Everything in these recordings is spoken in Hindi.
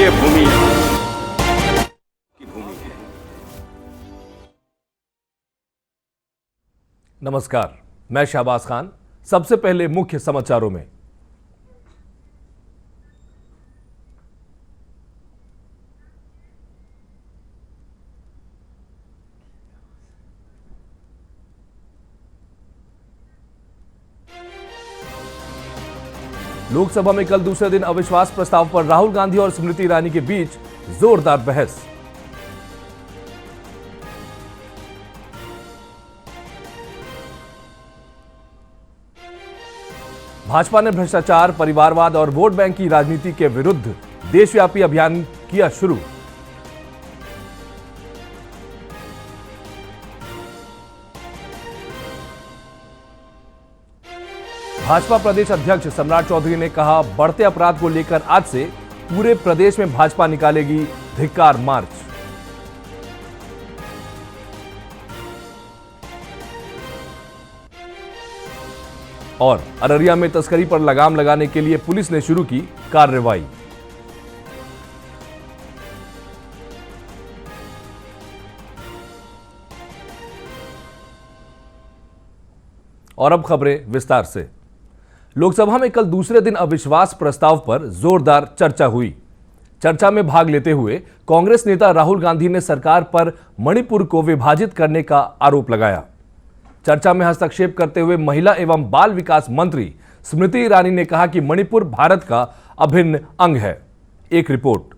ये भूमि की भूमि है। नमस्कार, मैं शहबाज खान। सबसे पहले मुख्य समाचारों में लोकसभा में कल दूसरे दिन अविश्वास प्रस्ताव पर राहुल गांधी और स्मृति ईरानी के बीच जोरदार बहस। भाजपा ने भ्रष्टाचार, परिवारवाद और वोट बैंक की राजनीति के विरुद्ध देशव्यापी अभियान किया शुरू। भाजपा प्रदेश अध्यक्ष सम्राट चौधरी ने कहा, बढ़ते अपराध को लेकर आज से पूरे प्रदेश में भाजपा निकालेगी धिक्कार मार्च। और अररिया में तस्करी पर लगाम लगाने के लिए पुलिस ने शुरू की कार्रवाई। और अब खबरें विस्तार से। लोकसभा में कल दूसरे दिन अविश्वास प्रस्ताव पर जोरदार चर्चा हुई। चर्चा में भाग लेते हुए कांग्रेस नेता राहुल गांधी ने सरकार पर मणिपुर को विभाजित करने का आरोप लगाया। चर्चा में हस्तक्षेप करते हुए महिला एवं बाल विकास मंत्री स्मृति ईरानी ने कहा कि मणिपुर भारत का अभिन्न अंग है। एक रिपोर्ट।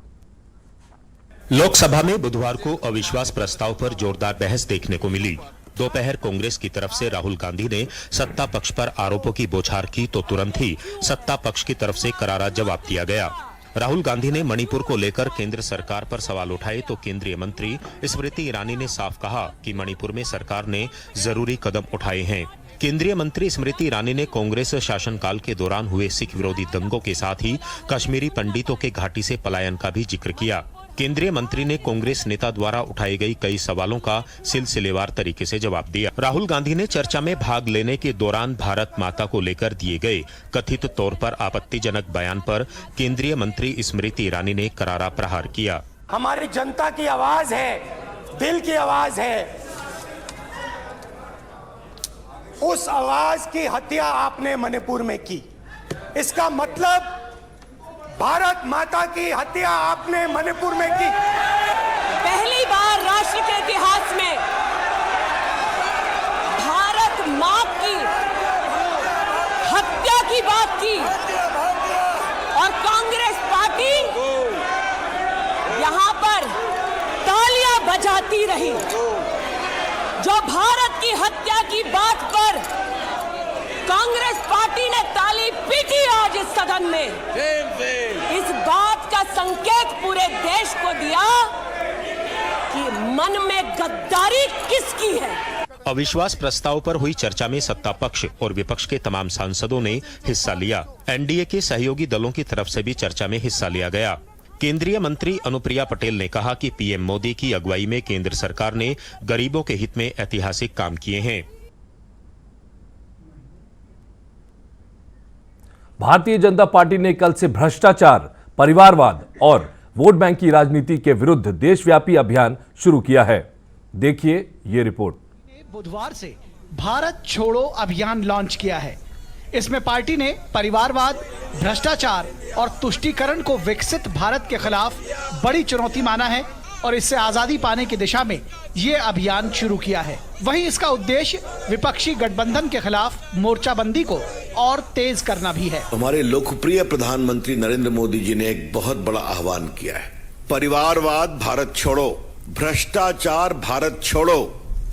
लोकसभा में बुधवार को अविश्वास प्रस्ताव पर जोरदार बहस देखने को मिली। दोपहर कांग्रेस की तरफ से राहुल गांधी ने सत्ता पक्ष पर आरोपों की बौछार की तो तुरंत ही सत्ता पक्ष की तरफ से करारा जवाब दिया गया। राहुल गांधी ने मणिपुर को लेकर केंद्र सरकार पर सवाल उठाए तो केंद्रीय मंत्री स्मृति ईरानी ने साफ कहा कि मणिपुर में सरकार ने जरूरी कदम उठाए हैं। केंद्रीय मंत्री स्मृति ईरानी ने कांग्रेस शासनकाल के दौरान हुए सिख विरोधी दंगों के साथ ही कश्मीरी पंडितों के घाटी से पलायन का भी जिक्र किया। केंद्रीय मंत्री ने कांग्रेस नेता द्वारा उठाई गई कई सवालों का सिलसिलेवार तरीके से जवाब दिया। राहुल गांधी ने चर्चा में भाग लेने के दौरान भारत माता को लेकर दिए गए कथित तौर पर आपत्तिजनक बयान पर केंद्रीय मंत्री स्मृति ईरानी ने करारा प्रहार किया। हमारी जनता की आवाज है, दिल की आवाज है, उस आवाज की हत्या आपने मणिपुर में की। इसका मतलब भारत माता की हत्या आपने मणिपुर में की। पहली बार राष्ट्र के इतिहास में भारत मां की हत्या की बात की और कांग्रेस पार्टी यहां पर तालियां बजाती रही। जो भारत की हत्या की बात पर कांग्रेस पार्टी ने ताली पीटी आज इस सदन में, इस बात का संकेत पूरे देश को दिया कि मन में गद्दारी किसकी है। अविश्वास प्रस्ताव पर हुई चर्चा में सत्ता पक्ष और विपक्ष के तमाम सांसदों ने हिस्सा लिया। एनडीए के सहयोगी दलों की तरफ से भी चर्चा में हिस्सा लिया गया। केंद्रीय मंत्री अनुप्रिया पटेल ने कहा कि पीएम मोदी की अगुवाई में केंद्र सरकार ने गरीबों के हित में ऐतिहासिक काम किए हैं। भारतीय जनता पार्टी ने कल से भ्रष्टाचार, परिवारवाद और वोट बैंक की राजनीति के विरुद्ध देशव्यापी अभियान शुरू किया है। देखिए ये रिपोर्ट। बुधवार से भारत छोड़ो अभियान लॉन्च किया है। इसमें पार्टी ने परिवारवाद, भ्रष्टाचार और तुष्टीकरण को विकसित भारत के खिलाफ बड़ी चुनौती माना है और इससे आजादी पाने की दिशा में ये अभियान शुरू किया है। वहीं इसका उद्देश्य विपक्षी गठबंधन के खिलाफ मोर्चाबंदी को और तेज करना भी है। हमारे लोकप्रिय प्रधानमंत्री नरेंद्र मोदी जी ने एक बहुत बड़ा आह्वान किया है। परिवारवाद भारत छोड़ो, भ्रष्टाचार भारत छोड़ो,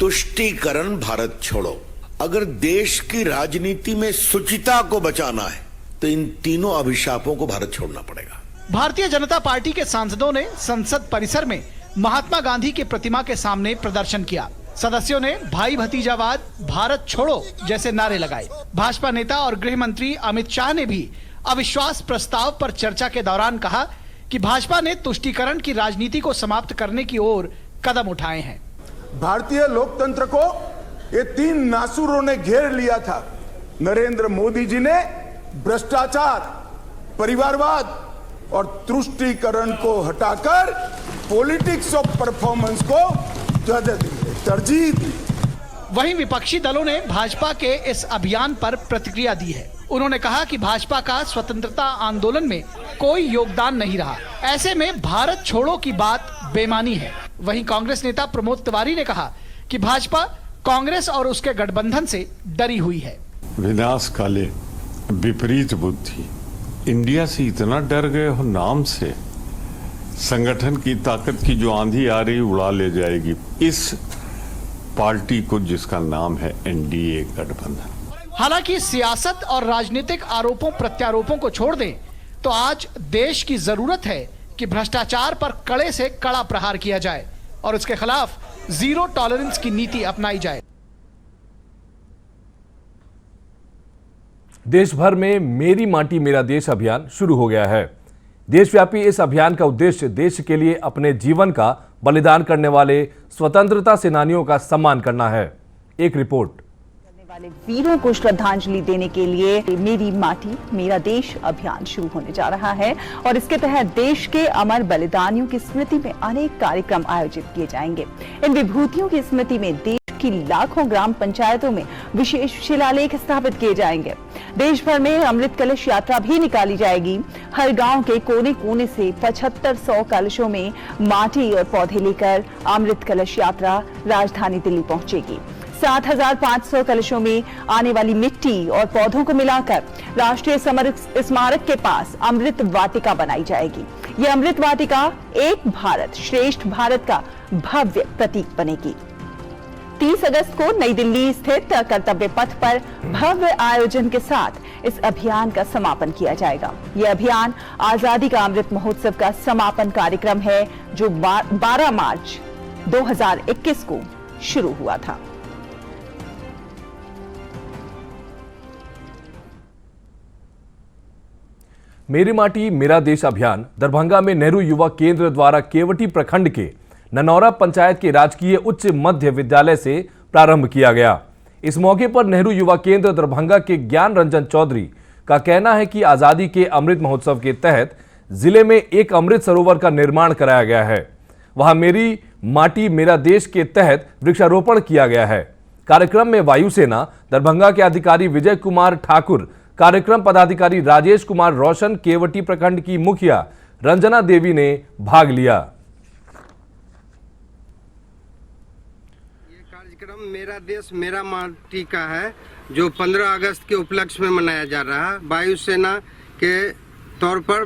तुष्टीकरण भारत छोड़ो। अगर देश की राजनीति में शुचिता को बचाना है तो इन तीनों अभिशापों को भारत छोड़ना पड़ेगा। भारतीय जनता पार्टी के सांसदों ने संसद परिसर में महात्मा गांधी की प्रतिमा के सामने प्रदर्शन किया। सदस्यों ने भाई भतीजावाद, भारत छोड़ो जैसे नारे लगाए। भाजपा नेता और गृह मंत्री अमित शाह ने भी अविश्वास प्रस्ताव पर चर्चा के दौरान कहा कि भाजपा ने तुष्टीकरण की राजनीति को समाप्त करने की ओर कदम उठाए हैं। भारतीय लोकतंत्र को ये तीन नासुरों ने घेर लिया था। नरेंद्र मोदी जी ने भ्रष्टाचार, परिवारवाद और तुष्टीकरण को हटाकर पॉलिटिक्स ऑफ परफॉर्मेंस को तरजीह दी। वहीं विपक्षी दलों ने भाजपा के इस अभियान पर प्रतिक्रिया दी है। उन्होंने कहा कि भाजपा का स्वतंत्रता आंदोलन में कोई योगदान नहीं रहा, ऐसे में भारत छोड़ो की बात बेमानी है। वहीं कांग्रेस नेता प्रमोद तिवारी ने कहा कि भाजपा कांग्रेस और उसके गठबंधन से डरी हुई है। विनाश काले विपरीत बुद्धि, इंडिया से इतना डर गए हो नाम से, संगठन की ताकत की जो आंधी आ रही उड़ा ले जाएगी इस पार्टी को जिसका नाम है एनडीए गठबंधन। हालांकि सियासत और राजनीतिक आरोपों प्रत्यारोपों को छोड़ दें तो आज देश की जरूरत है कि भ्रष्टाचार पर कड़े से कड़ा प्रहार किया जाए और उसके खिलाफ जीरो टॉलरेंस की नीति अपनाई जाए। देश भर में मेरी माटी मेरा देश अभियान शुरू हो गया है। देशव्यापी इस अभियान का उद्देश्य देश के लिए अपने जीवन का बलिदान करने वाले स्वतंत्रता सेनानियों का सम्मान करना है। एक रिपोर्ट। वाले वीरों को श्रद्धांजलि देने के लिए मेरी माटी मेरा देश अभियान शुरू होने जा रहा है और इसके तहत देश के अमर बलिदानियों की स्मृति में अनेक कार्यक्रम आयोजित किए जाएंगे। इन विभूतियों की स्मृति में देश की लाखों ग्राम पंचायतों में विशेष शिलालेख स्थापित किए जाएंगे। देश भर में अमृत कलश यात्रा भी निकाली जाएगी। हर गांव के कोने कोने से 7500 कलशों में माटी और पौधे लेकर अमृत कलश यात्रा राजधानी दिल्ली पहुंचेगी। 7500 कलशों में आने वाली मिट्टी और पौधों को मिलाकर राष्ट्रीय स्मारक के पास अमृत वाटिका बनाई जाएगी। यह अमृत वाटिका एक भारत श्रेष्ठ भारत का भव्य प्रतीक बनेगी। 30 अगस्त को नई दिल्ली स्थित कर्तव्य पथ पर भव्य आयोजन के साथ इस अभियान का समापन किया जाएगा। यह अभियान आजादी का अमृत महोत्सव का समापन कार्यक्रम है जो 12 मार्च 2021 को शुरू हुआ था। मेरी माटी मेरा देश अभियान दरभंगा में नेहरू युवा केंद्र द्वारा केवटी प्रखंड के ननौरा पंचायत के राजकीय उच्च मध्य विद्यालय से प्रारंभ किया गया। इस मौके पर नेहरू युवा केंद्र दरभंगा के ज्ञान रंजन चौधरी का कहना है कि आजादी के अमृत महोत्सव के तहत जिले में एक अमृत सरोवर का निर्माण कराया गया है। वहां मेरी माटी मेरा देश के तहत वृक्षारोपण किया गया है। कार्यक्रम में वायुसेना दरभंगा के अधिकारी विजय कुमार ठाकुर, कार्यक्रम पदाधिकारी राजेश कुमार रोशन, केवटी प्रखंड की मुखिया रंजना देवी ने भाग लिया। ये कार्यक्रम मेरा देश मेरा माटी का है जो 15 अगस्त के उपलक्ष्य में मनाया जा रहा है। वायुसेना के तौर पर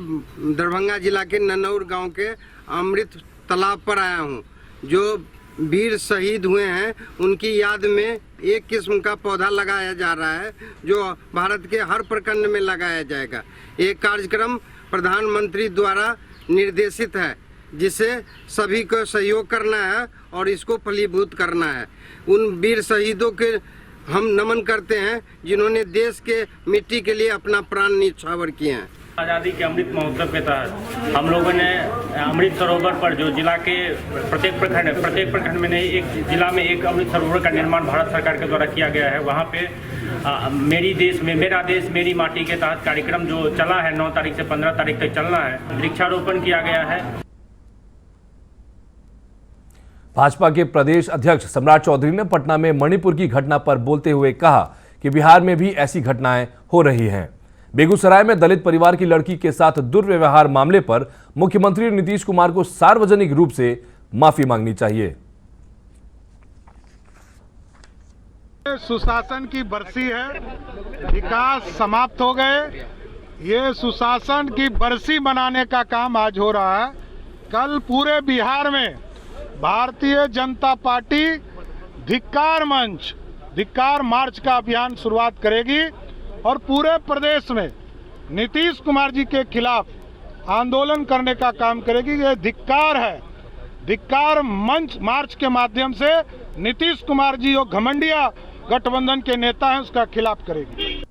दरभंगा जिला के ननौर गांव के अमृत तालाब पर आया हूं। जो वीर शहीद हुए हैं उनकी याद में एक किस्म का पौधा लगाया जा रहा है जो भारत के हर प्रखंड में लगाया जाएगा। एक कार्यक्रम प्रधानमंत्री द्वारा निर्देशित है जिसे सभी को सहयोग करना है और इसको फलीभूत करना है। उन वीर शहीदों के हम नमन करते हैं जिन्होंने देश के मिट्टी के लिए अपना प्राण न्यौछावर किए हैं। आज़ादी के अमृत महोत्सव के तहत हम लोगों ने अमृत सरोवर पर जो जिला के प्रत्येक प्रखंड में नहीं, एक जिला में एक अमृत सरोवर का निर्माण भारत सरकार के द्वारा किया गया है। वहाँ पे मेरा देश मेरी माटी के तहत कार्यक्रम जो चला है 9 तारीख से 15 तारीख तक चलना है, वृक्षारोपण किया गया है। भाजपा के प्रदेश अध्यक्ष सम्राट चौधरी ने पटना में मणिपुर की घटना पर बोलते हुए कहा कि बिहार में भी ऐसी घटनाएं हो रही हैं। बेगूसराय में दलित परिवार की लड़की के साथ दुर्व्यवहार मामले पर मुख्यमंत्री नीतीश कुमार को सार्वजनिक रूप से माफी मांगनी चाहिए। सुशासन की बरसी है, विकास समाप्त हो गए। ये सुशासन की बरसी मनाने का काम आज हो रहा है। कल पूरे बिहार में भारतीय जनता पार्टी धिक्कार मार्च का अभियान शुरुआत करेगी और पूरे प्रदेश में नीतीश कुमार जी के खिलाफ आंदोलन करने का काम करेगी। ये धिक्कार है। धिक्कार मंच मार्च के माध्यम से नीतीश कुमार जी जो घमंडिया गठबंधन के नेता हैं उसका खिलाफ करेगी।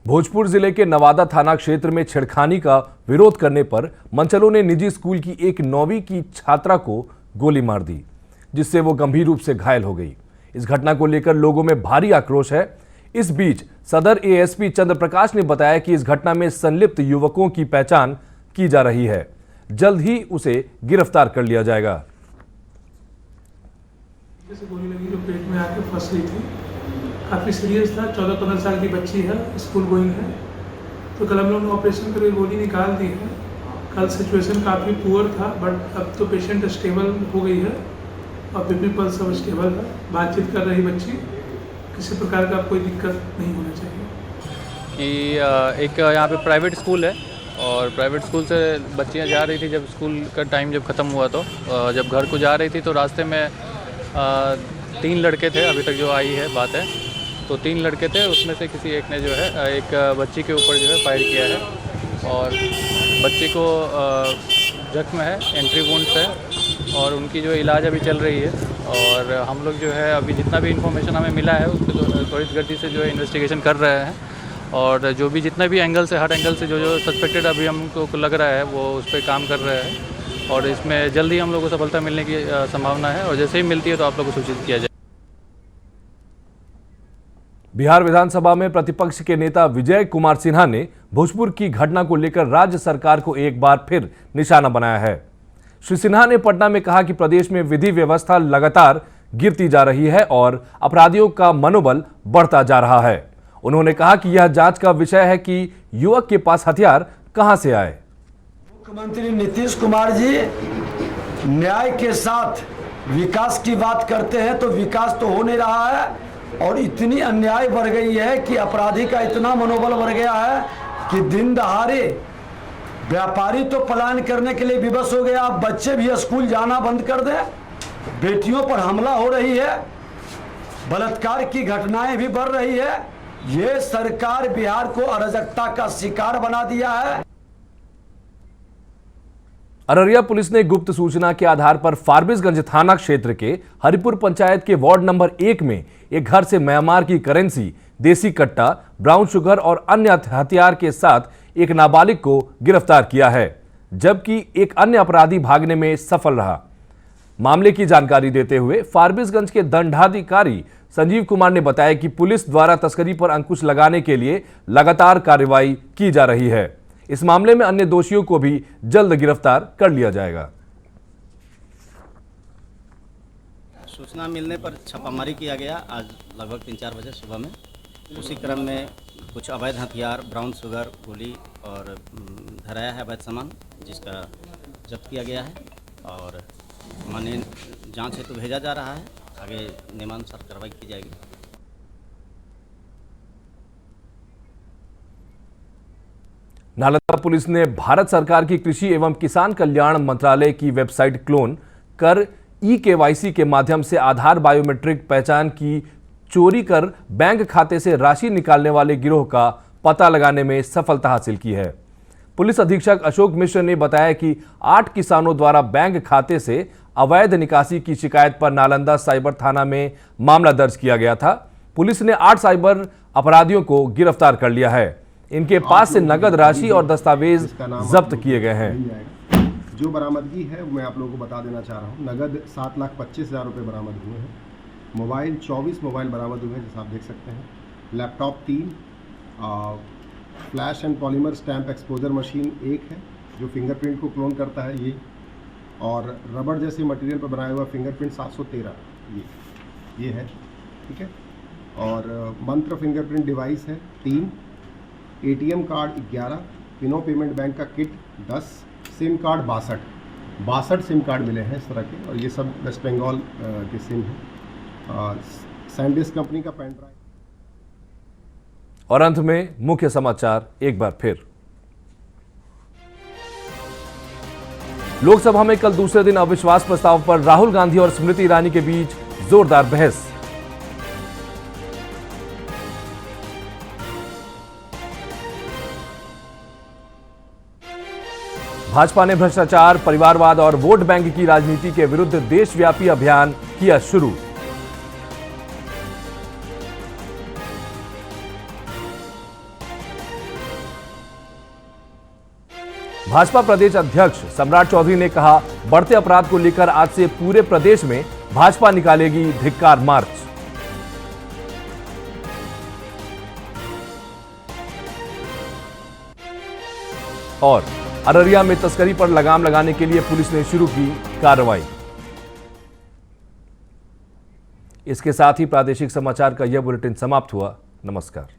भोजपुर जिले के नवादा थाना क्षेत्र में छेड़खानी का विरोध करने पर मंचलों ने निजी स्कूल की एक 9वीं की छात्रा को गोली मार दी, जिससे वो गंभीर रूप से घायल हो गई। इस घटना को लेकर लोगों में भारी आक्रोश है। इस बीच सदर एएसपी चंद्र प्रकाश ने बताया कि इस घटना में संलिप्त युवकों की पहचान की जा रही है। जल्द ही उसे गिरफ्तार कर लिया जाएगा। गोली लगी जो पेट में आके फंस गई थी, काफ़ी सीरियस था। 14-15 साल की बच्ची है, स्कूल गोइंग है। तो कल हम लोगों ने ऑपरेशन करके गोली निकाल दी है। कल सिचुएशन काफ़ी पुअर था, बट अब तो पेशेंट स्टेबल हो गई है और बीपी पल्स सब स्टेबल है। बातचीत कर रही बच्ची, किसी प्रकार का कोई दिक्कत नहीं होना चाहिए। कि एक यहाँ पे प्राइवेट स्कूल है और प्राइवेट स्कूल से बच्चियाँ जा रही थी। जब स्कूल का टाइम जब ख़त्म हुआ तो जब घर को जा रही थी तो रास्ते में 3 लड़के थे, अभी तक जो आई है बात है। तो 3 लड़के थे, उसमें से किसी एक ने जो है एक बच्ची के ऊपर जो है फायर किया है और बच्ची को जख्म है, एंट्री वुंड्स है और उनकी जो इलाज अभी चल रही है। और हम लोग जो है अभी जितना भी इन्फॉर्मेशन हमें मिला है उसको त्वरित गति से जो है इन्वेस्टिगेशन कर रहे हैं और जो भी जितने भी एंगल से, हर एंगल से जो सस्पेक्टेड अभी हमको लग रहा है वो उस पर काम कर रहे हैं और इसमें जल्दी हम लोग को सफलता मिलने की संभावना है और जैसे ही मिलती है तो आप लोग को सूचित किया जाए। बिहार विधानसभा में प्रतिपक्ष के नेता विजय कुमार सिन्हा ने भोजपुर की घटना को लेकर राज्य सरकार को एक बार फिर निशाना बनाया है। श्री सिन्हा ने पटना में कहा कि प्रदेश में विधि व्यवस्था लगातार गिरती जा रही है और अपराधियों का मनोबल बढ़ता जा रहा है। उन्होंने कहा कि यह जांच का विषय है कि युवक के पास हथियार कहां से आए। मुख्यमंत्री नीतीश कुमार जी न्याय के साथ विकास की बात करते हैं तो विकास तो हो नहीं रहा है और इतनी अन्याय बढ़ गई है कि अपराधी का इतना मनोबल बढ़ गया है कि दिन दहाड़े व्यापारी तो पलायन करने के लिए विवश हो गया। अब बच्चे भी स्कूल जाना बंद कर दें, बेटियों पर हमला हो रही है, बलात्कार की घटनाएं भी बढ़ रही है। ये सरकार बिहार को अराजकता का शिकार बना दिया है। अररिया पुलिस ने गुप्त सूचना के आधार पर फारबिसगंज थाना क्षेत्र के हरिपुर पंचायत के वार्ड नंबर 1 में एक घर से म्यांमार की करेंसी, देसी कट्टा, ब्राउन शुगर और अन्य हथियार के साथ एक नाबालिग को गिरफ्तार किया है, जबकि एक अन्य अपराधी भागने में सफल रहा। मामले की जानकारी देते हुए फारबिसगंज के दंडाधिकारी संजीव कुमार ने बताया कि पुलिस द्वारा तस्करी पर अंकुश लगाने के लिए लगातार कार्रवाई की जा रही है। इस मामले में अन्य दोषियों को भी जल्द गिरफ्तार कर लिया जाएगा। सूचना मिलने पर छापामारी किया गया आज लगभग 3-4 बजे सुबह में। उसी क्रम में कुछ अवैध हथियार, ब्राउन शुगर, गोली और धराया है अवैध सामान, जिसका जब्त किया गया है और माननीय जांच हेतु भेजा जा रहा है। आगे नियमानुसार कार्रवाई की जाएगी। नालंदा पुलिस ने भारत सरकार की कृषि एवं किसान कल्याण मंत्रालय की वेबसाइट क्लोन कर ई-केवाईसी के माध्यम से आधार बायोमेट्रिक पहचान की चोरी कर बैंक खाते से राशि निकालने वाले गिरोह का पता लगाने में सफलता हासिल की है। पुलिस अधीक्षक अशोक मिश्र ने बताया कि 8 किसानों द्वारा बैंक खाते से अवैध निकासी की शिकायत पर नालंदा साइबर थाना में मामला दर्ज किया गया था। पुलिस ने 8 साइबर अपराधियों को गिरफ्तार कर लिया है। इनके पास से नगद राशि और दस्तावेज जब्त किए गए हैं। जो बरामदगी है मैं आप लोगों को बता देना चाह रहा हूँ। नगद 7,25,000 रुपये बरामद हुए हैं। मोबाइल 24 मोबाइल बरामद हुए हैं, जैसा आप देख सकते हैं। Laptop 3, flash and polymer stamp exposure machine 1 है जो फिंगरप्रिंट को क्लोन करता है ये, और रबड़ जैसे मटेरियल पर बनाया हुआ फिंगरप्रिंट 713 ये है, ठीक है। और मंत्र फिंगरप्रिंट डिवाइस है 3, ATM card 11, Fino payment bank का kit 10, SIM card 62 SIM card मिले हैं इस तरह के, और ये सब वेस्ट बंगाल के सिम हैं। सैंडिस्क कंपनी का पेन ड्राइव। और अंत में मुख्य समाचार एक बार फिर। लोकसभा में कल दूसरे दिन अविश्वास प्रस्ताव पर राहुल गांधी और स्मृति ईरानी के बीच जोरदार बहस। भाजपा ने भ्रष्टाचार, परिवारवाद और वोट बैंक की राजनीति के विरुद्ध देशव्यापी अभियान किया शुरू। भाजपा प्रदेश अध्यक्ष सम्राट चौधरी ने कहा, बढ़ते अपराध को लेकर आज से पूरे प्रदेश में भाजपा निकालेगी धिक्कार मार्च। और अररिया में तस्करी पर लगाम लगाने के लिए पुलिस ने शुरू की कार्रवाई। इसके साथ ही प्रादेशिक समाचार का यह बुलेटिन समाप्त हुआ। नमस्कार।